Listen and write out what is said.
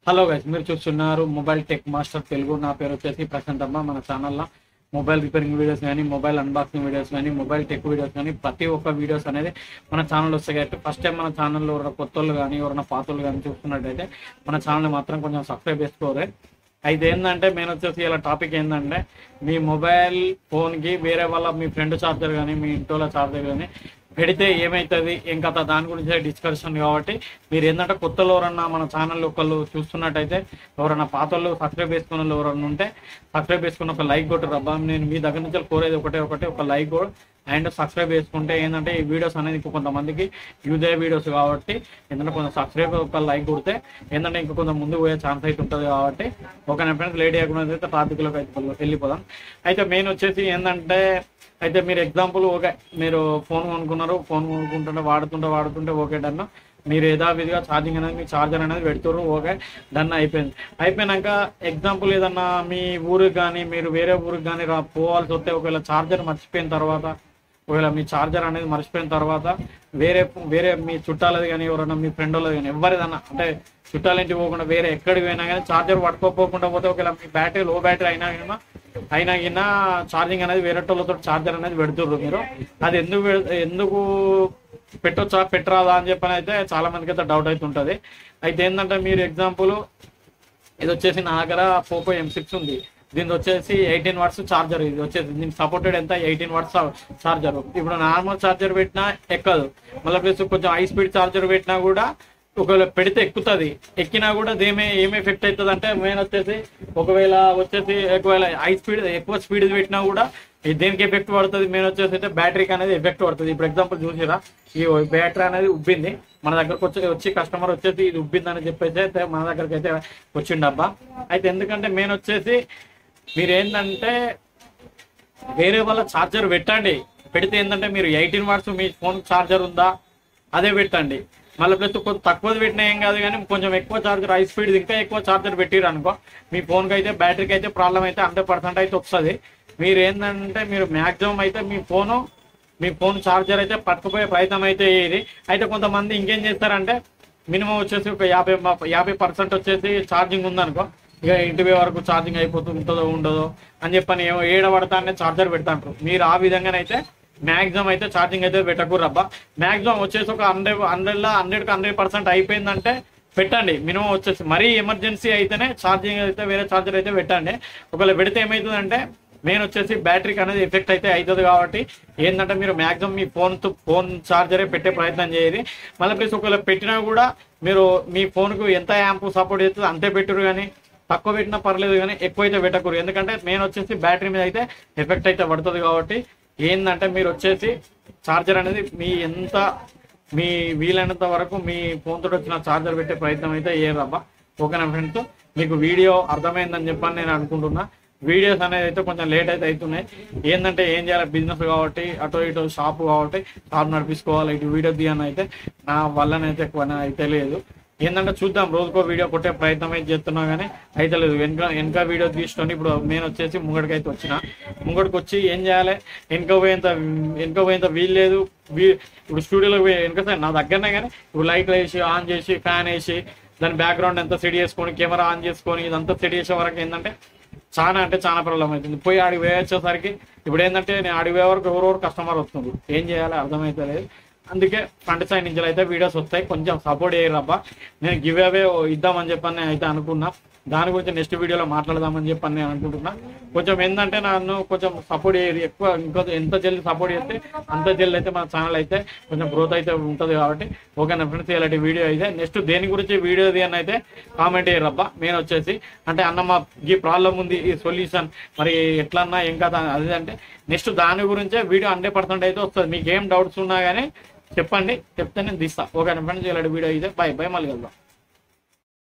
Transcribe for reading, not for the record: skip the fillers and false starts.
Hello guys, మీరు చూస్తున్నారు mobile tech master Telugu. నా పేరు వచ్చేసి ప్రశాంత్ అమ్మ. మన ఛానల్లో మొబైల్ రిపేరింగ్ వీడియోస్ కానీ, మొబైల్ అన్బాక్సింగ్ వీడియోస్ కానీ, మొబైల్ టెక్ వీడియోస్ కానీ ప్రతి ఒక్క వీడియోస్ అనేది మన ఛానల్ వస్తాయి. కాబట్టి ఫస్ట్ టైం మన ఛానల్లో ఎవరైనా కొత్త వాళ్ళు కానీ ఎవరైనా పాత వాళ్ళు కానీ చూస్తున్నట్టయితే మన ఛానల్ని మాత్రం కొంచెం సబ్స్క్రైబ్ చేసుకోవాలి. అయితే ఏంటంటే నేను వచ్చేసి ఇలా టాపిక్ ఏంటంటే, మీ మొబైల్ ఫోన్కి వేరే వాళ్ళ మీ ఫ్రెండ్ ఛార్జర్ కానీ మీ ఇంట్లో ఛార్జర్ కానీ పెడితే ఏమవుతుంది ఏం కథ దాని గురించి డిస్కషన్. కాబట్టి మీరు ఏంటంటే కొత్తలో ఎవరన్నా మన ఛానల్ ఒకళ్ళు చూస్తున్నట్టయితే, ఎవరైనా పాత వాళ్ళు సబ్స్క్రైబ్ చేసుకున్న వాళ్ళు ఎవరన్నా ఉంటే సబ్స్క్రైబ్ చేసుకున్న ఒక లైక్ కొట్టు రబ్బా. నేను మీ దగ్గర నుంచి కోరేది ఒకటే ఒక లైక్ కూడా అండ్ సబ్స్క్రైబ్ చేసుకుంటే ఏంటంటే ఈ వీడియోస్ అనేది ఇంకో కొంతమందికి యూజ్ అయ్యే వీడియోస్ కాబట్టి ఏంటంటే కొంచెం సబ్స్క్రైబ్ ఒక లైక్ కొడితే ఏంటంటే ఇంకా కొంచెం ముందు పోయే ఛాన్స్ అయితే ఉంటుంది. కాబట్టి ఒక నా ఫ్రెండ్స్ లేట్ చేయకుండా అయితే టాపిక్లోకి అయితే వెళ్ళిపోదాం. అయితే మెయిన్ వచ్చేసి ఏంటంటే, అయితే మీరు ఎగ్జాంపుల్ ఓకే, మీరు ఫోన్ కొనుక్కున్నారు, ఫోన్ కొనుక్కుంటుంటే వాడుతుంటే ఓకే డన్. మీరు యథావిధిగా ఛార్జింగ్ అనేది మీ ఛార్జర్ అనేది పెడుతున్నారు, ఓకే డన్ అయిపోయింది. అయిపోయినాక ఎగ్జాంపుల్ ఏదన్నా మీ ఊరికి కానీ మీరు వేరే ఊరికి కానీ పోవాల్సి వస్తే, ఒకవేళ ఛార్జర్ మర్చిపోయిన తర్వాత, ఒకవేళ మీ ఛార్జర్ అనేది మర్చిపోయిన తర్వాత వేరే మీ చుట్టాలది కానీ ఎవరైనా మీ ఫ్రెండ్ వాళ్ళది కానీ ఎవరిదన్నా అంటే చుట్టాలింటికి పోకుండా వేరే ఎక్కడికి పోయినా కానీ ఛార్జర్ పట్టుకోపోకుండా పోతే, ఒకవేళ మీ బ్యాటరీ లో బ్యాటరీ అయినా ఛార్జింగ్ అనేది వేరే వాళ్ళతో ఛార్జర్ అనేది పెడుతుర్రు. మీరు అది ఎందుకు పెట్టొచ్చా పెట్టరాదా అని చెప్పని అయితే చాలా మందికి అయితే డౌట్ అయితే ఉంటుంది. అయితే ఏంటంటే, మీరు ఎగ్జాంపుల్ ఇది వచ్చేసి నా దగ్గర పోకో M6 ఉంది. దీనికి వచ్చేసి 18 వాట్స్ ఛార్జర్. ఇది వచ్చేసి దీనికి సపోర్టెడ్ ఎంత 18 వాట్స్ ఛార్జర్. ఇప్పుడు నార్మల్ ఛార్జర్ పెట్టినా ఎక్కదు, మళ్ళీ ప్లస్ కొంచెం హై స్పీడ్ ఛార్జర్ పెట్టినా కూడా ఒకవేళ పెడితే ఎక్కుతుంది. ఎక్కినా కూడా ఏమి ఎఫెక్ట్ అవుతుంది అంటే, మెయిన్ వచ్చేసి ఒకవేళ హై స్పీడ్ ఎక్కువ స్పీడ్ పెట్టినా కూడా దేనికి ఎఫెక్ట్ పడుతుంది. మెయిన్ వచ్చేసి అయితే బ్యాటరీకి అనేది ఎఫెక్ట్ పడుతుంది. ఇప్పుడు ఎగ్జాంపుల్ చూసిరా, ఈ బ్యాటరీ అనేది ఉబ్బింది, మన దగ్గరకు వచ్చి కస్టమర్ వచ్చేసి ఇది ఉబ్బిందని చెప్పేసి అయితే మన దగ్గరికి అయితే వచ్చిండబ్బా. అయితే ఎందుకంటే మెయిన్ వచ్చేసి మీరు ఏంటంటే వేరే వాళ్ళ ఛార్జర్ పెట్టండి. పెడితే ఏంటంటే మీరు 18 వాట్స్ మీ ఫోన్ ఛార్జర్ ఉందా అదే పెట్టండి. మళ్ళీ ప్లస్ కొంచెం తక్కువది పెట్టినా ఏం కాదు, కానీ కొంచెం ఎక్కువ ఛార్జర్ హై స్పీడ్ ఇంకా ఎక్కువ ఛార్జర్ పెట్టిరు అనుకో, మీ ఫోన్కి అయితే బ్యాటరీకి అయితే ప్రాబ్లం అయితే 100% అయితే వస్తుంది. మీరు ఏంటంటే మీరు మ్యాక్సిమం అయితే మీ ఫోన్ ఛార్జర్ అయితే పట్టుకుపోయే ప్రయత్నం అయితే ఇది. అయితే కొంతమంది ఇంకేం చేస్తారంటే, మినిమం వచ్చేసి ఒక 50% వచ్చేసి ఛార్జింగ్ ఉందనుకో, ఇక ఇంటి వరకు ఛార్జింగ్ ఉంటుందో ఉండదో అని చెప్పని ఏడబడతానే ఛార్జర్ పెడతాంటారు. మీరు ఆ విధంగానైతే మ్యాక్సిమం అయితే ఛార్జింగ్ అయితే పెట్టకూరబ్బా. మ్యాక్సిమం వచ్చేసి ఒక 100% అయిపోయిందంటే పెట్టండి. మినిమం వచ్చేసి మరీ ఎమర్జెన్సీ అయితేనే ఛార్జింగ్ అయితే వేరే ఛార్జర్ అయితే పెట్టండి. ఒకవేళ పెడితే ఏమవుతుందంటే, మెయిన్ వచ్చేసి బ్యాటరీకి అనేది ఎఫెక్ట్ అయితే అవుతుంది. కాబట్టి ఏంటంటే మీరు మ్యాక్సిమం మీ ఫోన్ ఛార్జరే పెట్టే ప్రయత్నం చేయాలి. మళ్ళీ ప్లస్ ఒకవేళ పెట్టినా కూడా మీరు మీ ఫోన్కు ఎంత యాంప్ సపోర్ట్ చేస్తుంది అంతే పెట్టురు, కానీ తక్కువ పెట్టినా పర్లేదు కానీ ఎక్కువైతే పెట్టకూడదు. ఎందుకంటే మెయిన్ వచ్చేసి బ్యాటరీ మీద అయితే ఎఫెక్ట్ అయితే పడుతుంది. కాబట్టి ఏంటంటే మీరు వచ్చేసి ఛార్జర్ అనేది మీ వీలైనంత వరకు మీ ఫోన్తో వచ్చిన ఛార్జర్ పెట్టే ప్రయత్నం అయితే చేయరబ్బా. ఓకేనా ఫ్రెండ్స్, మీకు వీడియో అర్థమైందని చెప్పని నేను అనుకుంటున్నా. వీడియోస్ అనేది అయితే కొంచెం లేట్ అయితే అవుతున్నాయి. ఏంటంటే ఏం చేయాలి, బిజినెస్ కాబట్టి అటు ఇటు షాప్ కాబట్టి షాప్ నడిపించుకోవాలి, ఇటు వీడియో తీయని అయితే నా వల్లనైతే ఎక్కువ అయితే లేదు. ఏంటంటే చూద్దాం, రోజుకో వీడియో కొట్టే ప్రయత్నం అయితే చేస్తున్నా కానీ అయితే లేదు. వెనక వీడియో తీసుకొని ఇప్పుడు నేను వచ్చేసి ముంగడికి అయితే ముంగడికి వచ్చి ఏం చేయాలి, వెనక పోయేంత వీలు లేదు. ఇప్పుడు స్టూడియోలోకి పోయి వెనక నా దగ్గరనే, కానీ ఇప్పుడు లైట్లు వేసి ఆన్ చేసి ఫ్యాన్ వేసి దాని బ్యాక్గ్రౌండ్ అంతా సెట్ చేసుకొని కెమెరా ఆన్ చేసుకొని ఇదంతా సెట్ చేసే వరకు ఏంటంటే చాలా ప్రాబ్లం అవుతుంది. పోయి ఆడికి వేయొచ్చేసరికి ఇప్పుడు ఏంటంటే నేను ఆడికి పోయే వరకు ఎవరెవరు కస్టమర్ వస్తుంది, ఏం చేయాలి అర్థమైతే లేదు. అందుకే ఫ్రంట్ సైడ్ నుంచి అయితే వీడియోస్ వస్తాయి, కొంచెం సపోర్ట్ చేయరబ్బా. నేను గివ్ అవే ఇద్దామని చెప్పని నేను అయితే అనుకున్నా, దాని గురించి నెక్స్ట్ వీడియోలో మాట్లాడదామని చెప్పని నేను అనుకుంటున్నా. కొంచెం ఏంటంటే నన్ను కొంచెం సపోర్ట్ చేయరు, ఎక్కువ ఎంత జల్దీ సపోర్ట్ చేస్తే అంత జల్దీ అయితే మన ఛానల్ అయితే కొంచెం గ్రోత్ అయితే ఉంటుంది. కాబట్టి ఓకేనా ఫ్రెండ్స్, ఇలాంటి వీడియో అయితే నెక్స్ట్ దేని గురించి వీడియో అని అయితే కామెంట్ చేయరబ్బా. నేను వచ్చేసి అంటే అన్న మా ఈ ప్రాబ్లం ఉంది, ఈ సొల్యూషన్ మరి ఎట్లన్నా ఏం కదా అది అంటే నెక్స్ట్ దాని గురించే వీడియో 100% అయితే వస్తుంది. మీకు ఏం డౌట్స్ ఉన్నా కానీ చెప్పండి, చెప్తే నేను తీస్తా. ఓకేనా ఫ్రెండ్స్, ఇలాంటి వీడియో అయితే బై మళ్ళీ వెళ్దాం.